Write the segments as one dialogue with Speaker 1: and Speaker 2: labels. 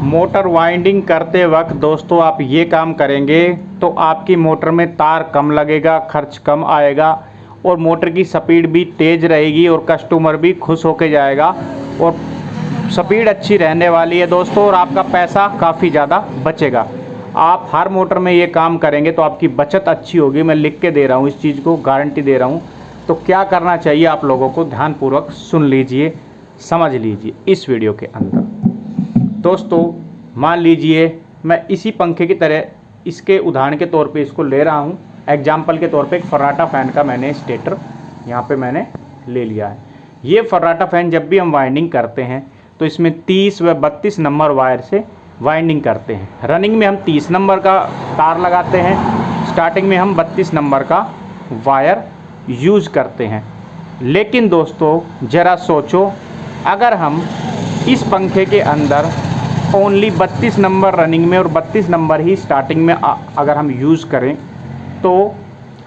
Speaker 1: Motor winding करते वक्त दोस्तों आप ये काम करेंगे तो आपकी मोटर में तार कम लगेगा, खर्च कम आएगा और मोटर की स्पीड भी तेज़ रहेगी और कस्टमर भी खुश होके जाएगा और स्पीड अच्छी रहने वाली है दोस्तों और आपका पैसा काफ़ी ज़्यादा बचेगा। आप हर मोटर में ये काम करेंगे तो आपकी बचत अच्छी होगी। मैं लिख के दे रहा हूँ, इस चीज़ को गारंटी दे रहा हूँ। तो क्या करना चाहिए आप लोगों को, ध्यानपूर्वक सुन लीजिए, समझ लीजिए इस वीडियो के अंदर। दोस्तों मान लीजिए मैं इसी पंखे की तरह इसके उदाहरण के तौर पे इसको ले रहा हूँ। एग्जाम्पल के तौर पे एक फर्राटा फ़ैन का मैंने स्टेटर यहाँ पे मैंने ले लिया है। ये फर्राटा फ़ैन जब भी हम वाइंडिंग करते हैं तो इसमें 30 व 32 नंबर वायर से वाइंडिंग करते हैं। रनिंग में हम 30 नंबर का तार लगाते हैं, स्टार्टिंग में हम 32 नंबर का वायर यूज़ करते हैं। लेकिन दोस्तों ज़रा सोचो, अगर हम इस पंखे के अंदर ओनली 32 नंबर रनिंग में और 32 नंबर ही स्टार्टिंग में अगर हम यूज़ करें तो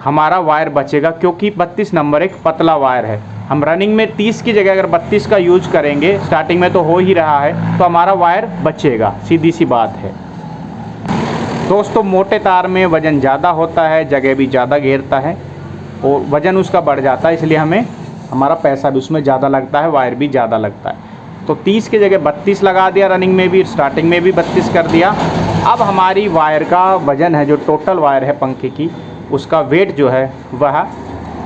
Speaker 1: हमारा वायर बचेगा, क्योंकि 32 नंबर एक पतला वायर है। हम रनिंग में 30 की जगह अगर 32 का यूज करेंगे, स्टार्टिंग में तो हो ही रहा है, तो हमारा वायर बचेगा, सीधी सी बात है। दोस्तों मोटे तार में वज़न ज़्यादा होता है, जगह भी ज़्यादा घेरता है और वज़न उसका बढ़ जाता है, इसलिए हमें हमारा पैसा भी उसमें ज़्यादा लगता है, वायर भी ज़्यादा लगता है। तो 30 की जगह 32 लगा दिया, रनिंग में भी स्टार्टिंग में भी 32 कर दिया। अब हमारी वायर का वज़न है, जो टोटल वायर है पंखे की, उसका वेट जो है वह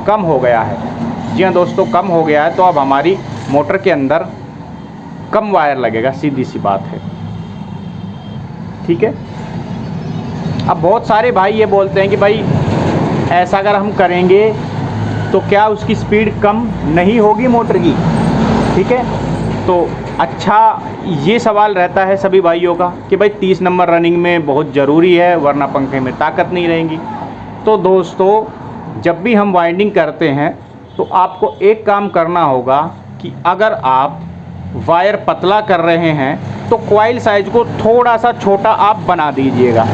Speaker 1: कम हो गया है। जी हाँ दोस्तों, कम हो गया है, तो अब हमारी मोटर के अंदर कम वायर लगेगा, सीधी सी बात है। ठीक है। अब बहुत सारे भाई ये बोलते हैं कि भाई ऐसा अगर हम करेंगे तो क्या उसकी स्पीड कम नहीं होगी मोटर की। ठीक है, तो अच्छा ये सवाल रहता है सभी भाइयों का कि भाई 30 नंबर रनिंग में बहुत ज़रूरी है, वरना पंखे में ताकत नहीं रहेगी। तो दोस्तों जब भी हम वाइंडिंग करते हैं तो आपको एक काम करना होगा कि अगर आप वायर पतला कर रहे हैं तो कॉइल साइज को थोड़ा सा छोटा आप बना दीजिएगा।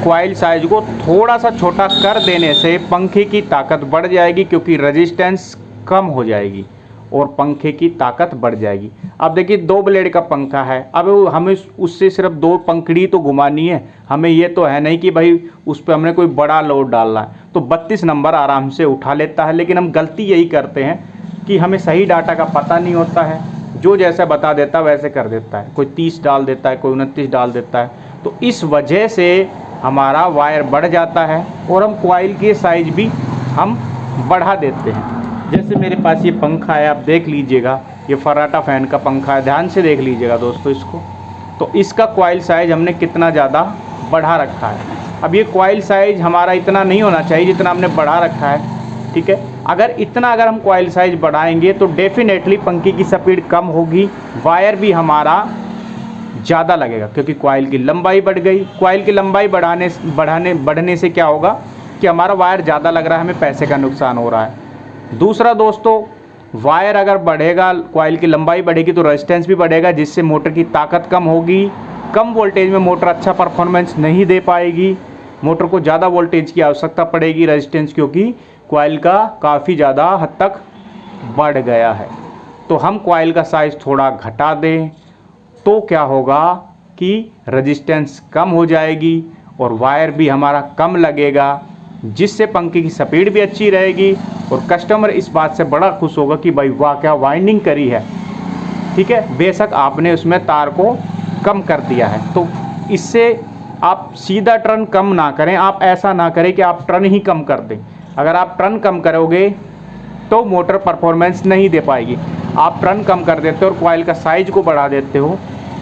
Speaker 1: कॉइल साइज को थोड़ा सा छोटा कर देने से पंखे की ताकत बढ़ जाएगी, क्योंकि रेजिस्टेंस कम हो जाएगी और पंखे की ताकत बढ़ जाएगी। अब देखिए 2 ब्लेड का पंखा है, अब हमें उससे सिर्फ 2 पंखड़ी तो घुमानी है, हमें ये तो है नहीं कि भाई उस पर हमने कोई बड़ा लोड डालना है। तो 32 नंबर आराम से उठा लेता है। लेकिन हम गलती यही करते हैं कि हमें सही डाटा का पता नहीं होता है, जो जैसा बता देता है वैसे कर देता है। कोई 30 डाल देता है, कोई 29 डाल देता है। तो इस वजह से हमारा वायर बढ़ जाता है और हम कॉइल के साइज भी हम बढ़ा देते हैं। जैसे मेरे पास ये पंखा है, आप देख लीजिएगा, ये फर्राटा फ़ैन का पंखा है, ध्यान से देख लीजिएगा दोस्तों इसको। तो इसका कॉइल साइज़ हमने कितना ज़्यादा बढ़ा रखा है। अब ये कॉइल साइज़ हमारा इतना नहीं होना चाहिए जितना हमने बढ़ा रखा है। ठीक है, अगर हम कॉइल साइज़ बढ़ाएंगे तो डेफिनेटली पंखे की स्पीड कम होगी, वायर भी हमारा ज़्यादा लगेगा, क्योंकि कॉइल की लंबाई बढ़ गई। कॉइल की लंबाई बढ़ने से क्या होगा कि हमारा वायर ज़्यादा लग रहा है, हमें पैसे का नुकसान हो रहा है। दूसरा दोस्तों, वायर अगर बढ़ेगा, कॉइल की लंबाई बढ़ेगी तो रेजिस्टेंस भी बढ़ेगा, जिससे मोटर की ताकत कम होगी। कम वोल्टेज में मोटर अच्छा परफॉर्मेंस नहीं दे पाएगी, मोटर को ज़्यादा वोल्टेज की आवश्यकता पड़ेगी, रेजिस्टेंस क्योंकि कॉइल का काफ़ी ज़्यादा हद तक बढ़ गया है। तो हम कॉइल का साइज़ थोड़ा घटा दें तो क्या होगा कि रेजिस्टेंस कम हो जाएगी और वायर भी हमारा कम लगेगा, जिससे पंखे की स्पीड भी अच्छी रहेगी और कस्टमर इस बात से बड़ा खुश होगा कि भाई वाह क्या वाइंडिंग करी है। ठीक है, बेशक आपने उसमें तार को कम कर दिया है। तो इससे आप सीधा टर्न कम ना करें, आप ऐसा ना करें कि आप टर्न ही कम कर दें। अगर आप टर्न कम करोगे तो मोटर परफॉर्मेंस नहीं दे पाएगी। आप टर्न कम कर देते हो और कॉइल का साइज को बढ़ा देते हो,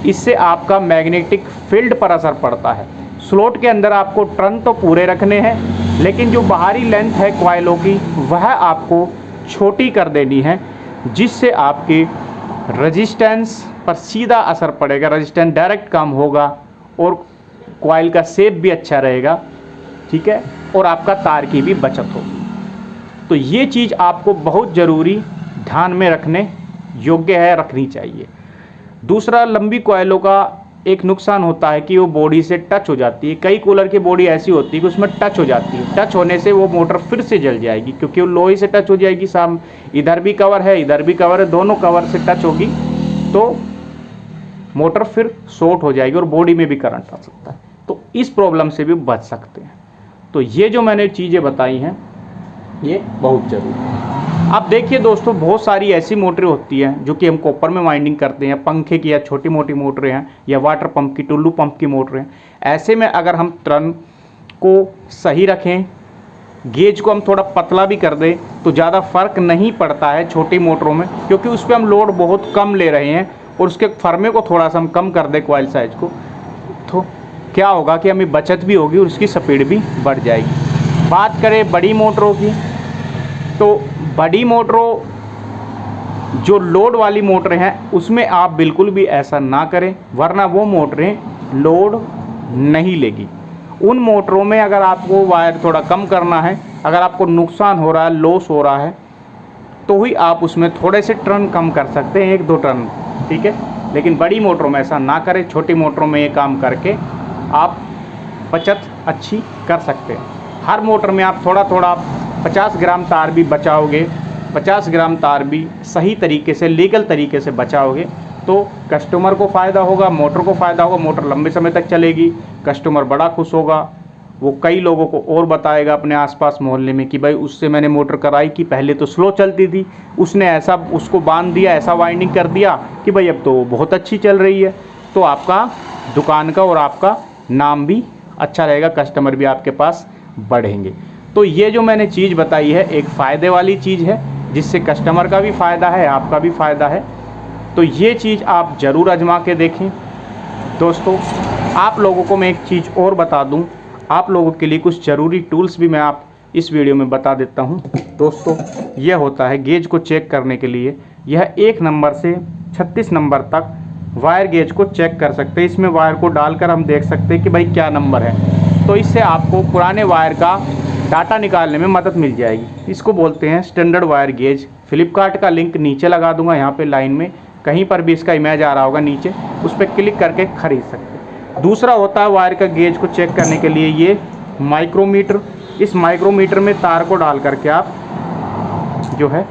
Speaker 1: इससे आपका मैग्नेटिक फील्ड पर असर पड़ता है। स्लॉट के अंदर आपको टर्न तो पूरे रखने हैं, लेकिन जो बाहरी लेंथ है कॉइलों की वह आपको छोटी कर देनी है, जिससे आपके रेजिस्टेंस पर सीधा असर पड़ेगा। रेजिस्टेंस डायरेक्ट कम होगा और कॉइल का शेप भी अच्छा रहेगा। ठीक है, और आपका तार की भी बचत होगी। तो ये चीज़ आपको बहुत ज़रूरी ध्यान में रखने योग्य है, रखनी चाहिए। दूसरा, लंबी कॉइलों का एक नुकसान होता है कि वो बॉडी से टच हो जाती है। कई कूलर की बॉडी ऐसी होती है कि उसमें टच हो जाती है, टच होने से वो मोटर फिर से जल जाएगी, क्योंकि वो लोहे से टच हो जाएगी। इधर भी कवर है, इधर भी कवर है, दोनों कवर से टच होगी तो मोटर फिर शॉर्ट हो जाएगी और बॉडी में भी करंट आ सकता है। तो इस प्रॉब्लम से भी बच सकते हैं। तो ये जो मैंने चीज़ें बताई हैं ये बहुत ज़रूरी है। अब देखिए दोस्तों, बहुत सारी ऐसी मोटरें होती हैं जो कि हम कॉपर में वाइंडिंग करते हैं, पंखे की या छोटी मोटी मोटरें हैं या वाटर पंप की, टुल्लू पंप की मोटरें हैं। ऐसे में अगर हम टर्न को सही रखें, गेज को हम थोड़ा पतला भी कर दें तो ज़्यादा फर्क नहीं पड़ता है छोटी मोटरों में, क्योंकि उस पर हम लोड बहुत कम ले रहे हैं और उसके फर्मे को थोड़ा सा हम कम कर दें कॉइल साइज को, तो क्या होगा कि हमें बचत भी होगी और उसकी स्पीड भी बढ़ जाएगी। बात करें बड़ी मोटरों की, तो बड़ी मोटरों जो लोड वाली मोटरें हैं उसमें आप बिल्कुल भी ऐसा ना करें, वरना वो मोटरें लोड नहीं लेगी। उन मोटरों में अगर आपको वायर थोड़ा कम करना है, अगर आपको नुकसान हो रहा है, लॉस हो रहा है, तो ही आप उसमें थोड़े से टर्न कम कर सकते हैं, 1-2 टर्न, ठीक है। लेकिन बड़ी मोटरों में ऐसा ना करें। छोटी मोटरों में ये काम करके आप बचत अच्छी कर सकते हैं। हर मोटर में आप थोड़ा थोड़ा 50 ग्राम तार भी बचाओगे, 50 ग्राम तार भी सही तरीके से, लीगल तरीके से बचाओगे तो कस्टमर को फ़ायदा होगा, मोटर को फ़ायदा होगा, मोटर लंबे समय तक चलेगी, कस्टमर बड़ा खुश होगा। वो कई लोगों को और बताएगा अपने आसपास मोहल्ले में कि भाई उससे मैंने मोटर कराई कि पहले तो स्लो चलती थी, उसने ऐसा उसको बांध दिया, ऐसा वाइंडिंग कर दिया कि भाई अब तो बहुत अच्छी चल रही है। तो आपका दुकान का और आपका नाम भी अच्छा रहेगा, कस्टमर भी आपके पास बढ़ेंगे। तो ये जो मैंने चीज़ बताई है एक फ़ायदे वाली चीज़ है, जिससे कस्टमर का भी फ़ायदा है, आपका भी फ़ायदा है। तो ये चीज़ आप ज़रूर आजमा के देखें। दोस्तों, आप लोगों को मैं एक चीज़ और बता दूं, आप लोगों के लिए कुछ ज़रूरी टूल्स भी मैं आप इस वीडियो में बता देता हूं। दोस्तों, यह होता है गेज को चेक करने के लिए, यह 1 नंबर से 36 नंबर तक वायर गेज को चेक कर सकते हैं। इसमें वायर को डालकर हम देख सकते हैं कि भाई क्या नंबर है, तो इससे आपको पुराने वायर का डाटा निकालने में मदद मिल जाएगी। इसको बोलते हैं स्टैंडर्ड वायर गेज। फ्लिपकार्ट का लिंक नीचे लगा दूंगा, यहाँ पे लाइन में कहीं पर भी इसका इमेज आ रहा होगा नीचे, उस पर क्लिक करके खरीद सकते हैं। दूसरा होता है वायर का गेज को चेक करने के लिए ये माइक्रोमीटर। इस माइक्रोमीटर में तार को डाल करके आप जो है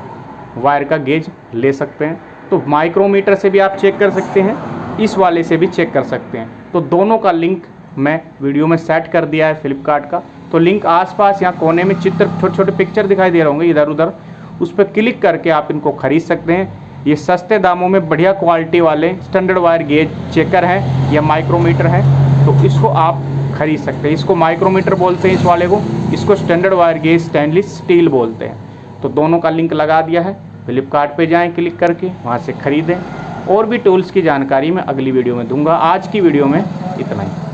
Speaker 1: वायर का गेज ले सकते हैं। तो माइक्रोमीटर से भी आप चेक कर सकते हैं, इस वाले से भी चेक कर सकते हैं। तो दोनों का लिंक मैं वीडियो में सेट कर दिया है फ्लिपकार्ट का। तो लिंक आसपास यहाँ कोने में चित्र, छोटे छोटे पिक्चर दिखाई दे रहे होंगे इधर उधर, उस पर क्लिक करके आप इनको खरीद सकते हैं। ये सस्ते दामों में बढ़िया क्वालिटी वाले स्टैंडर्ड वायर गेज चेकर हैं या माइक्रोमीटर है, तो इसको आप खरीद सकते हैं। इसको माइक्रोमीटर बोलते हैं इस वाले को, इसको standard wire gauge stainless steel बोलते हैं। तो दोनों का लिंक लगा दिया है, फ्लिपकार्ट पे जाएं क्लिक करके, वहाँ से ख़रीदें। और भी टूल्स की जानकारी मैं अगली वीडियो में दूंगा। आज की वीडियो में इतना ही।